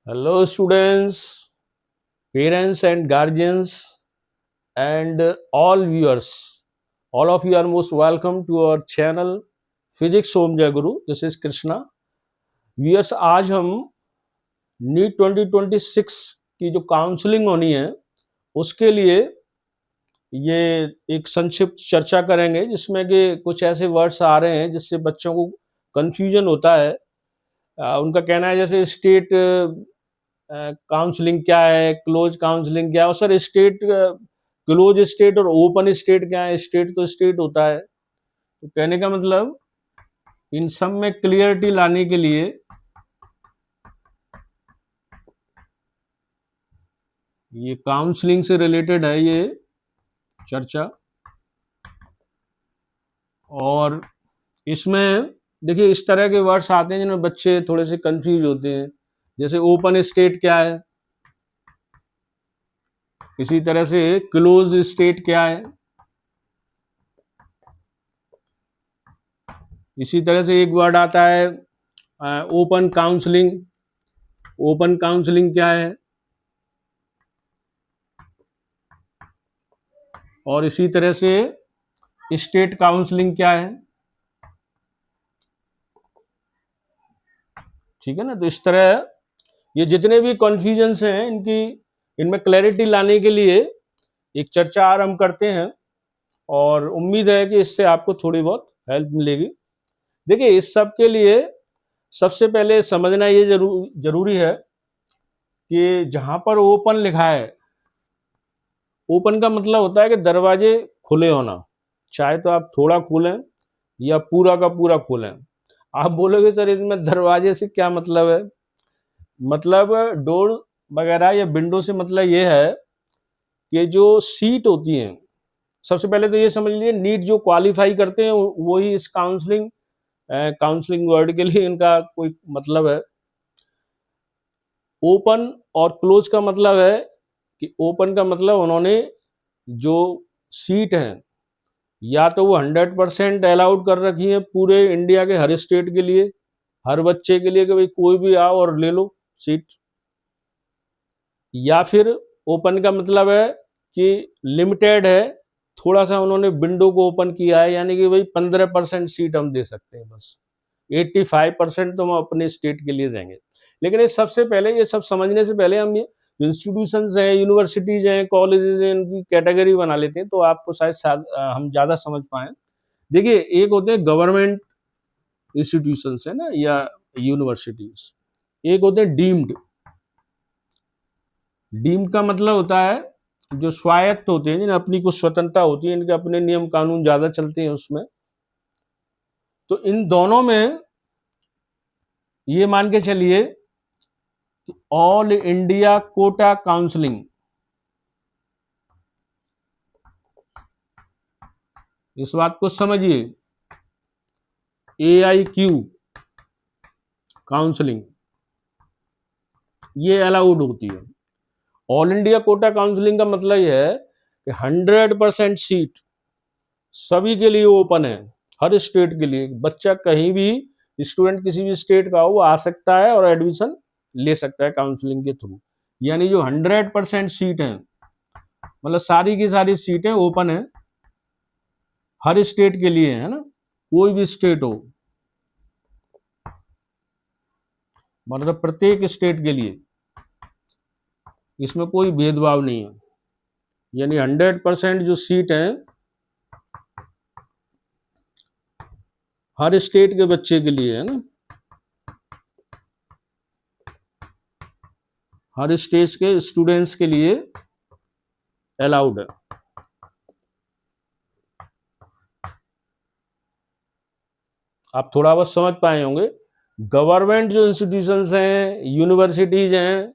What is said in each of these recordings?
Hello, students, parents, and guardians, and all viewers. All of you are most welcome to our channel Physics Home Jai Guru. This is Krishna. Viewers, आज हम NEET 2026 की जो counselling होनी है उसके लिए ये एक संक्षिप्त चर्चा करेंगे जिसमें कि कुछ ऐसे वर्ड्स आ रहे हैं जिससे बच्चों को कंफ्यूजन होता है। उनका कहना है जैसे स्टेट काउंसलिंग क्या है, क्लोज काउंसलिंग क्या है, और सर स्टेट क्लोज स्टेट और ओपन स्टेट क्या है? स्टेट तो स्टेट होता है। तो कहने का मतलब इन सब में क्लियरिटी लाने के लिए ये काउंसलिंग से रिलेटेड है ये चर्चा। और इसमें देखिए इस तरह के वर्ड्स आते हैं जिनमें बच्चे थोड़े से कंफ्यूज होते हैं। जैसे ओपन स्टेट क्या है, इसी तरह से क्लोज स्टेट क्या है, इसी तरह से एक वर्ड आता है ओपन काउंसलिंग। ओपन काउंसलिंग क्या है, और इसी तरह से स्टेट काउंसलिंग क्या है। ठीक है ना। तो इस तरह ये जितने भी कन्फ्यूजन्स हैं इनमें क्लैरिटी लाने के लिए एक चर्चा आरंभ करते हैं और उम्मीद है कि इससे आपको थोड़ी बहुत हेल्प मिलेगी। देखिए इस सब के लिए सबसे पहले समझना ये जरूरी है कि जहां पर ओपन लिखा है, ओपन का मतलब होता है कि दरवाजे खुले होना, चाहे तो आप थोड़ा खोलें या पूरा का पूरा खोलें। आप बोलोगे सर इसमें दरवाजे से क्या मतलब है? मतलब डोर वगैरह या विंडो से मतलब ये है कि जो सीट होती हैं, सबसे पहले तो ये समझ लीजिए नीट जो क्वालिफाई करते हैं वही इस काउंसलिंग वर्ड के लिए इनका कोई मतलब है। ओपन और क्लोज का मतलब है कि ओपन का मतलब उन्होंने जो सीट है या तो वो 100% अलाउड कर रखी है पूरे इंडिया के हर स्टेट के लिए, हर बच्चे के लिए कि भाई कोई भी आओ और ले लो सीट, या फिर ओपन का मतलब है कि लिमिटेड है, थोड़ा सा उन्होंने विंडो को ओपन किया है, यानी कि भाई 15% सीट हम दे सकते हैं, बस 85% तो हम अपने स्टेट के लिए देंगे। लेकिन ये सबसे पहले ये सब समझने से पहले हम ये इंस्टीट्यूशंस हैं, यूनिवर्सिटीज हैं, कॉलेजेस हैं, इनकी कैटेगरी बना लेते हैं तो आपको शायद हम ज़्यादा समझ पाएँ। देखिए एक होते हैं गवर्नमेंट इंस्टीट्यूशंस है ना या यूनिवर्सिटीज, एक होते हैं डीम्ड। डीम्ड का मतलब होता है जो स्वायत्त होते हैं, जिन्हें अपनी कुछ स्वतंत्रता होती है, इनके अपने नियम कानून ज़्यादा चलते हैं उसमें। तो इन दोनों में ये मान के चलिए ऑल इंडिया कोटा काउंसलिंग, इस बात को समझिए, AIQ काउंसलिंग ये अलाउड होती है। ऑल इंडिया कोटा काउंसलिंग का मतलब यह है कि 100% सीट सभी के लिए ओपन है, हर स्टेट के लिए। बच्चा कहीं भी, स्टूडेंट किसी भी स्टेट का हो वो आ सकता है और एडमिशन ले सकता है काउंसलिंग के थ्रू। यानी जो 100% सीट है, मतलब सारी की सारी सीटें ओपन है हर स्टेट के लिए, है ना, कोई भी स्टेट हो, मतलब प्रत्येक स्टेट के लिए, इसमें कोई भेदभाव नहीं है। यानी 100% जो सीट है हर स्टेट के बच्चे के लिए, है ना, हर स्टेट के स्टूडेंट्स के लिए अलाउड है। आप थोड़ा बहुत समझ पाए होंगे। गवर्नमेंट जो इंस्टीट्यूशंस हैं, यूनिवर्सिटीज हैं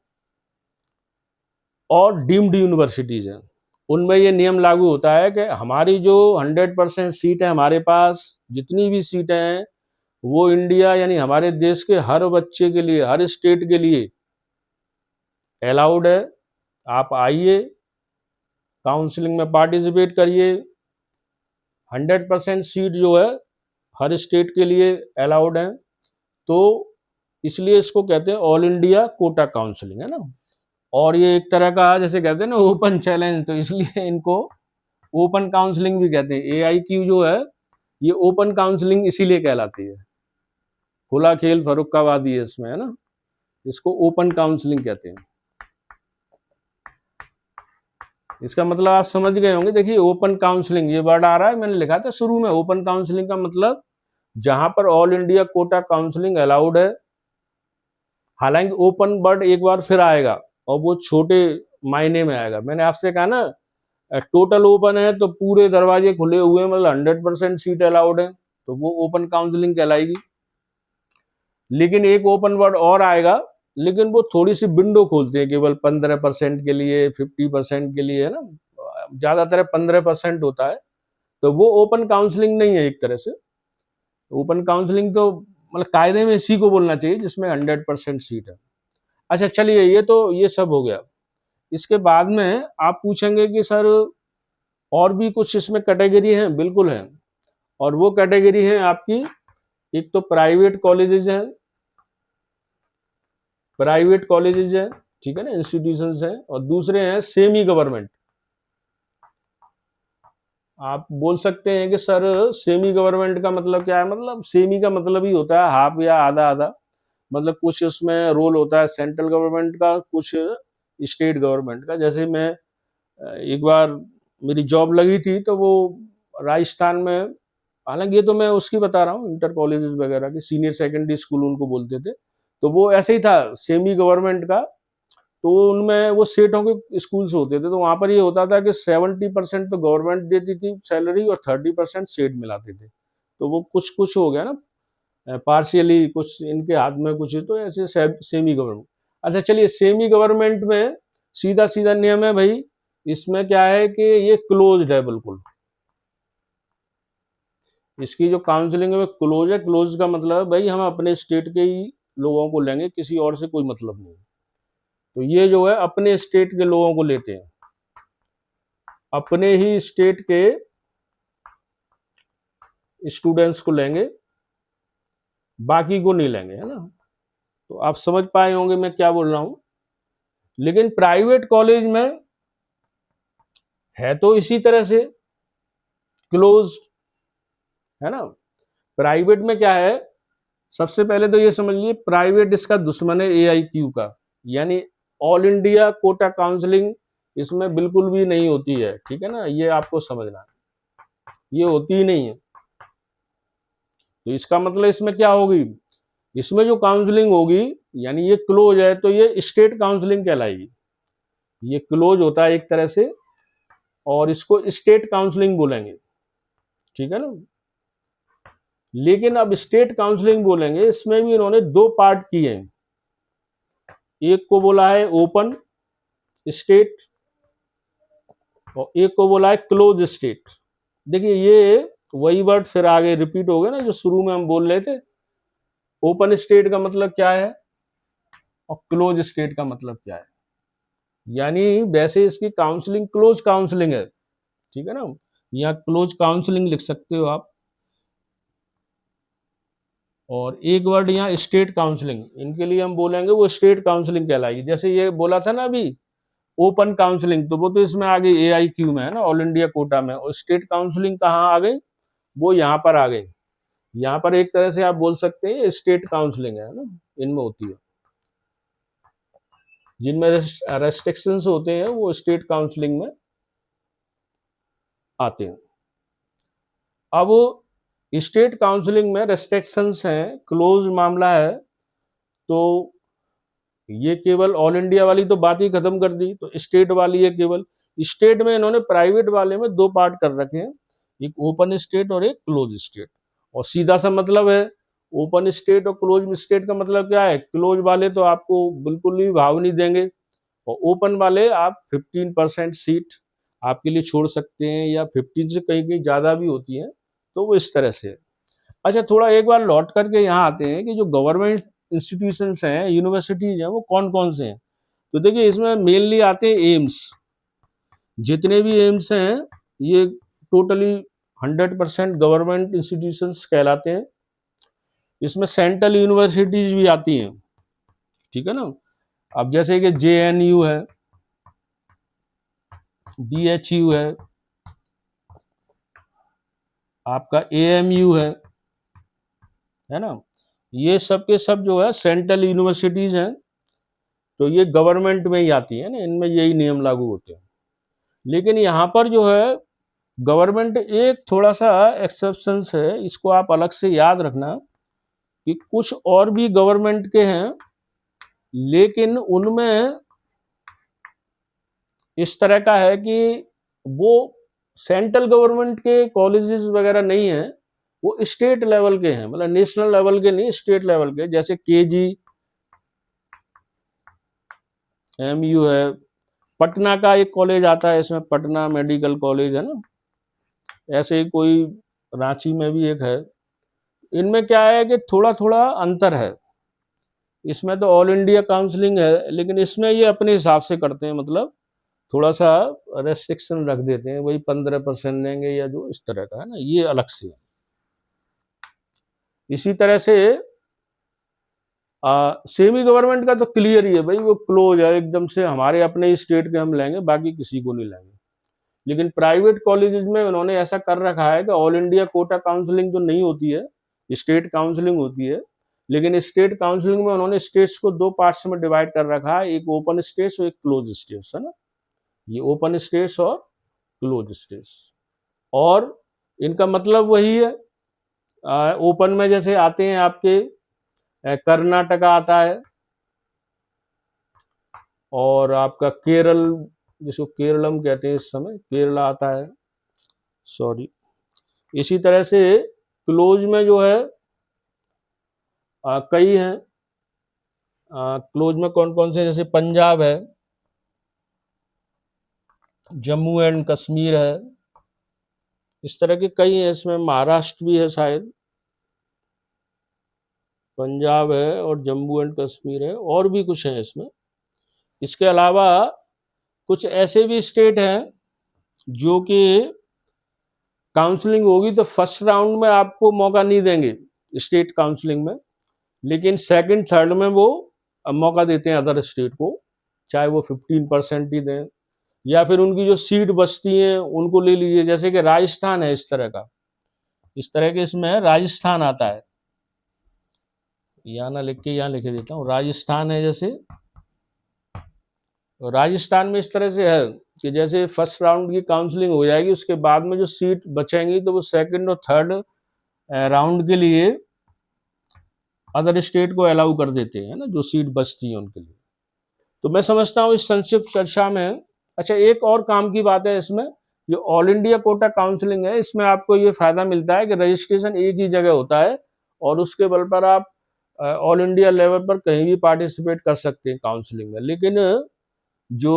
और डीम्ड यूनिवर्सिटीज हैं, उनमें ये नियम लागू होता है कि हमारी जो 100% सीट है, हमारे पास जितनी भी सीटें हैं वो इंडिया यानी हमारे देश के हर बच्चे के लिए, हर स्टेट के लिए अलाउड है। आप आइए, काउंसलिंग में पार्टिसिपेट करिए। 100% सीट जो है हर स्टेट के लिए अलाउड है। तो इसलिए इसको कहते हैं ऑल इंडिया कोटा काउंसलिंग, है ना। और ये एक तरह का जैसे कहते हैं ना ओपन चैलेंज, तो इसलिए इनको ओपन काउंसलिंग भी कहते हैं। AIQ जो है ये ओपन काउंसलिंग इसीलिए कहलाती है, खुला खेल फर्रुखाबादी है इसमें, है ना, इसको ओपन काउंसलिंग कहते हैं। इसका मतलब आप समझ गए होंगे। देखिए ओपन काउंसलिंग ये वर्ड आ रहा है, मैंने लिखा था शुरू में। ओपन काउंसलिंग का मतलब जहां पर all India quota counselling allowed है। हालांकि ओपन वर्ड एक बार फिर आएगा और वो छोटे मायने में आएगा। मैंने आपसे कहा ना टोटल ओपन है तो पूरे दरवाजे खुले हुए, मतलब 100% सीट अलाउड है, तो वो ओपन काउंसलिंग कहलाएगी। लेकिन एक ओपन वर्ड और आएगा, लेकिन वो थोड़ी सी विंडो खोलते हैं, केवल 15% के लिए, 50% के लिए, है ना, ज्यादातर 15% होता है, तो वो ओपन काउंसलिंग नहीं है एक तरह से। ओपन काउंसलिंग तो मतलब कायदे में इसी को बोलना चाहिए जिसमें 100% सीट है। अच्छा चलिए, ये तो ये सब हो गया। इसके बाद में आप पूछेंगे कि सर और भी कुछ इसमें कैटेगरी हैं। बिल्कुल है, और वो कैटेगरी है आपकी, एक तो प्राइवेट कॉलेजेज हैं, प्राइवेट कॉलेजेज हैं, ठीक है ना, इंस्टीट्यूशंस हैं, और दूसरे हैं सेमी गवर्नमेंट। आप बोल सकते हैं कि सर सेमी गवर्नमेंट का मतलब क्या है। मतलब सेमी का मतलब ही होता है हाफ या आधा आधा, मतलब कुछ उसमें रोल होता है सेंट्रल गवर्नमेंट का, कुछ स्टेट गवर्नमेंट का। जैसे मैं एक बार मेरी जॉब लगी थी तो वो राजस्थान में, हालांकि ये तो मैं उसकी बता रहा हूँ इंटर कॉलेजेस वगैरह की, सीनियर सेकेंडरी स्कूल उनको बोलते थे, तो वो ऐसे ही था सेमी गवर्नमेंट का। तो उनमें वो सेठों के स्कूल्स होते थे, तो वहां पर ये होता था कि 70% तो गवर्नमेंट देती थी सैलरी और 30% सेठ मिलाते थे। तो वो कुछ कुछ हो गया ना, पार्शियली कुछ इनके हाथ में, कुछ तो ऐसे सेमी गवर्नमेंट। अच्छा चलिए, सेमी गवर्नमेंट में सीधा सीधा नियम है भाई, इसमें क्या है कि ये क्लोज्ड है बिल्कुल। इसकी जो काउंसलिंग है वो क्लोज है। क्लोज का मतलब है भाई हम अपने स्टेट के ही लोगों को लेंगे, किसी और से कोई मतलब नहीं। तो ये जो है अपने स्टेट के लोगों को लेते हैं, अपने ही स्टेट के स्टूडेंट्स को लेंगे, बाकी को नहीं लेंगे, है ना। तो आप समझ पाए होंगे मैं क्या बोल रहा हूं। लेकिन प्राइवेट कॉलेज में है तो इसी तरह से क्लोज, है ना। प्राइवेट में क्या है, सबसे पहले तो ये समझ लीजिए प्राइवेट इसका दुश्मन है AIQ का, यानी ऑल इंडिया कोटा काउंसलिंग इसमें बिल्कुल भी नहीं होती है, ठीक है ना, ये आपको समझना है, ये होती ही नहीं है। तो इसका मतलब इसमें क्या होगी, इसमें जो काउंसलिंग होगी, यानी ये क्लोज है तो ये स्टेट काउंसलिंग कहलाएगी। ये क्लोज होता है एक तरह से, और इसको स्टेट काउंसलिंग बोलेंगे, ठीक है ना। लेकिन अब स्टेट काउंसलिंग बोलेंगे, इसमें भी इन्होंने दो पार्ट किए हैं। एक को बोला है ओपन स्टेट और एक को बोला है क्लोज स्टेट। देखिए ये वही वर्ड फिर आगे रिपीट हो गया ना जो शुरू में हम बोल रहे थे। ओपन स्टेट का मतलब क्या है और क्लोज स्टेट का मतलब क्या है। यानी वैसे इसकी काउंसलिंग क्लोज काउंसलिंग है, ठीक है ना, यहाँ क्लोज काउंसलिंग लिख सकते हो आप। और एक वर्ड यहाँ स्टेट काउंसलिंग, इनके लिए हम बोलेंगे वो स्टेट काउंसलिंग कहलाएगी। जैसे ये बोला था ना अभी ओपन काउंसलिंग, तो वो तो इसमें आ गई AIQ में, है ना, ऑल इंडिया कोटा में। और स्टेट काउंसलिंग कहाँ आ गई, वो यहाँ पर आ गई। यहाँ पर एक तरह से आप बोल सकते हैं स्टेट काउंसलिंग है ना, इनमें होती है। जिनमें रेस्ट्रिक्शंस होते हैं वो स्टेट काउंसलिंग में आते हैं। अब स्टेट काउंसलिंग में रेस्ट्रिक्शंस हैं, क्लोज मामला है, तो ये केवल ऑल इंडिया वाली तो बात ही खत्म कर दी, तो स्टेट वाली है केवल। स्टेट में इन्होंने प्राइवेट वाले में दो पार्ट कर रखे हैं, एक ओपन स्टेट और एक क्लोज स्टेट। और सीधा सा मतलब है ओपन स्टेट और क्लोज स्टेट का मतलब क्या है, क्लोज वाले तो आपको बिल्कुल भी भाव नहीं देंगे, और ओपन वाले आप 15% सीट आपके लिए छोड़ सकते हैं, या 15 से कहीं कहीं ज़्यादा भी होती है, तो वो इस तरह से है। अच्छा थोड़ा एक बार लौट करके यहाँ आते हैं कि जो गवर्नमेंट इंस्टीट्यूशंस हैं, यूनिवर्सिटीज हैं, वो कौन कौन से हैं। तो देखिए इसमें मेनली आते हैं एम्स। जितने भी एम्स हैं ये टोटली 100% गवर्नमेंट इंस्टीट्यूशंस कहलाते हैं। इसमें सेंट्रल यूनिवर्सिटीज भी आती हैं, ठीक है ना। अब जैसे कि JNU है, BHU है, आपका AMU है ना, ये सब के सब जो है सेंट्रल यूनिवर्सिटीज हैं, तो ये गवर्नमेंट में ही आती है ना, इनमें यही नियम लागू होते हैं। लेकिन यहाँ पर जो है गवर्नमेंट एक थोड़ा सा एक्सेप्शंस है, इसको आप अलग से याद रखना कि कुछ और भी गवर्नमेंट के हैं, लेकिन उनमें इस तरह का है कि वो सेंट्रल गवर्नमेंट के कॉलेजेस वगैरह नहीं है, वो स्टेट लेवल के हैं, मतलब नेशनल लेवल के नहीं, स्टेट लेवल के। जैसे KGMU है, पटना का एक कॉलेज आता है इसमें, पटना मेडिकल कॉलेज है ना, ऐसे ही कोई रांची में भी एक है। इनमें क्या है कि थोड़ा थोड़ा अंतर है, इसमें तो ऑल इंडिया काउंसलिंग है, लेकिन इसमें ये अपने हिसाब से करते हैं, मतलब थोड़ा सा रेस्ट्रिक्शन रख देते हैं, वही 15% लेंगे या जो इस तरह का है ना, ये अलग से है। इसी तरह से सेमी गवर्नमेंट का तो क्लियर ही है भाई, वो क्लोज है एकदम से, हमारे अपने ही स्टेट के हम लेंगे, बाकी किसी को नहीं लेंगे। लेकिन प्राइवेट कॉलेजेस में उन्होंने ऐसा कर रखा है कि ऑल इंडिया कोटा काउंसलिंग तो नहीं होती है, स्टेट काउंसलिंग होती है। लेकिन स्टेट काउंसलिंग में उन्होंने स्टेट्स को दो पार्ट्स में डिवाइड कर रखा है, एक ओपन स्टेट्स और एक क्लोज स्टेट्स, है ना। ये ओपन स्टेट्स और क्लोज स्टेट्स, और इनका मतलब वही है। ओपन में जैसे आते हैं आपके कर्नाटका आता है, और आपका केरल, जिसको केरलम कहते हैं इस समय, केरला आता है, सॉरी। इसी तरह से क्लोज में जो है कई हैं। क्लोज में कौन कौन से, जैसे पंजाब है, जम्मू एंड कश्मीर है, इस तरह के कई हैं। इसमें महाराष्ट्र भी है शायद, पंजाब है और जम्मू एंड कश्मीर है, और भी कुछ है इसमें। इसके अलावा कुछ ऐसे भी स्टेट हैं जो कि काउंसलिंग होगी तो फर्स्ट राउंड में आपको मौका नहीं देंगे स्टेट काउंसलिंग में, लेकिन सेकंड थर्ड में वो मौका देते हैं अदर स्टेट को, चाहे वो 15% ही दें, या फिर उनकी जो सीट बचती हैं उनको ले लीजिए। जैसे कि राजस्थान है इस तरह का, इस तरह के इसमें राजस्थान आता है, यहाँ ना लिख के यहाँ लिखे देता हूँ, राजस्थान है। जैसे राजस्थान में इस तरह से है कि जैसे फर्स्ट राउंड की काउंसलिंग हो जाएगी, उसके बाद में जो सीट बचेंगी तो वो सेकंड और थर्ड राउंड के लिए अदर स्टेट को अलाउ कर देते हैं ना, जो सीट बचती है उनके लिए। तो मैं समझता हूँ इस संक्षिप्त चर्चा में, अच्छा एक और काम की बात है इसमें, जो ऑल इंडिया कोटा काउंसलिंग है, इसमें आपको ये फायदा मिलता है कि रजिस्ट्रेशन एक ही जगह होता है, और उसके बल पर आप ऑल इंडिया लेवल पर कहीं भी पार्टिसिपेट कर सकते हैं काउंसलिंग में। लेकिन जो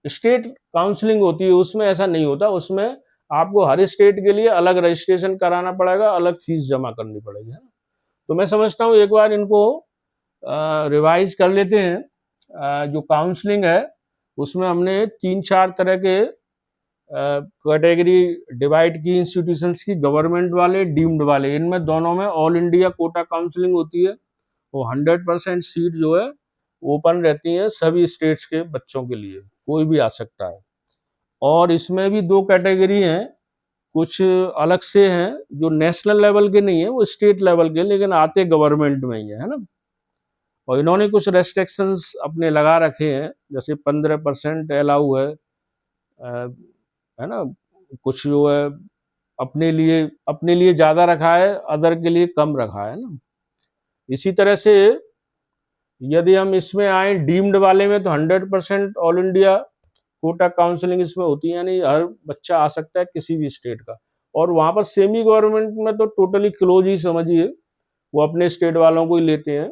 स्टेट काउंसलिंग होती है उसमें ऐसा नहीं होता, उसमें आपको हर स्टेट के लिए अलग रजिस्ट्रेशन कराना पड़ेगा, अलग फीस जमा करनी पड़ेगी, है ना। तो मैं समझता हूँ एक बार इनको रिवाइज कर लेते हैं। जो काउंसलिंग है उसमें हमने 3-4 तरह के कैटेगरी डिवाइड की इंस्टीट्यूशंस की, गवर्नमेंट वाले, डीम्ड वाले। इनमें दोनों में ऑल इंडिया कोटा काउंसलिंग होती है, वो 100% सीट जो है ओपन रहती है सभी स्टेट्स के बच्चों के लिए, कोई भी आ सकता है। और इसमें भी दो कैटेगरी हैं, कुछ अलग से हैं जो नेशनल लेवल के नहीं है, वो स्टेट लेवल के, लेकिन आते गवर्नमेंट में ही है ना। और इन्होंने कुछ रेस्ट्रिक्शंस अपने लगा रखे हैं, जैसे 15% अलाउ है ना, कुछ जो है अपने लिए ज्यादा रखा है, अदर के लिए कम रखा है ना। इसी तरह से यदि हम इसमें आए डीम्ड वाले में, तो 100% ऑल इंडिया कोटा काउंसलिंग इसमें होती है, यानी हर बच्चा आ सकता है किसी भी स्टेट का। और वहां पर सेमी गवर्नमेंट में तो टोटली क्लोज ही समझिए, वो अपने स्टेट वालों को ही लेते हैं।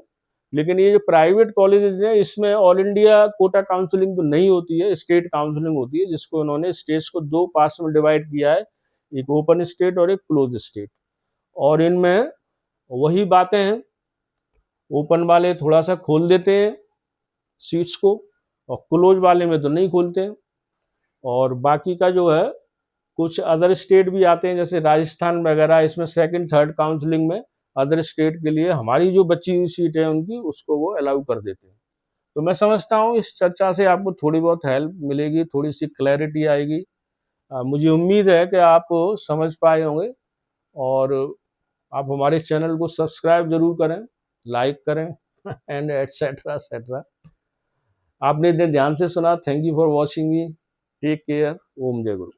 लेकिन ये जो प्राइवेट कॉलेजेस हैं इसमें ऑल इंडिया कोटा काउंसलिंग तो नहीं होती है, स्टेट काउंसलिंग होती है, जिसको उन्होंने स्टेट्स को दो पार्ट्स में डिवाइड किया है, एक ओपन स्टेट और एक क्लोज स्टेट। और इनमें वही बातें हैं, ओपन वाले थोड़ा सा खोल देते हैं सीट्स को, और क्लोज वाले में तो नहीं खोलते। और बाकी का जो है कुछ अदर स्टेट भी आते हैं, जैसे राजस्थान वगैरह, इसमें सेकंड थर्ड काउंसलिंग में अदर स्टेट के लिए हमारी जो बची हुई सीट है उनकी उसको वो अलाउ कर देते हैं। तो मैं समझता हूँ इस चर्चा से आपको थोड़ी बहुत हेल्प मिलेगी, थोड़ी सी क्लैरिटी आएगी। मुझे उम्मीद है कि आप समझ पाए होंगे और आप हमारे चैनल को सब्सक्राइब जरूर करें, लाइक करें एंड एटसेट्रा एटसेट्रा। आपने इतने ध्यान से सुना, thank you for watching me, take care, ओम जय गुरु।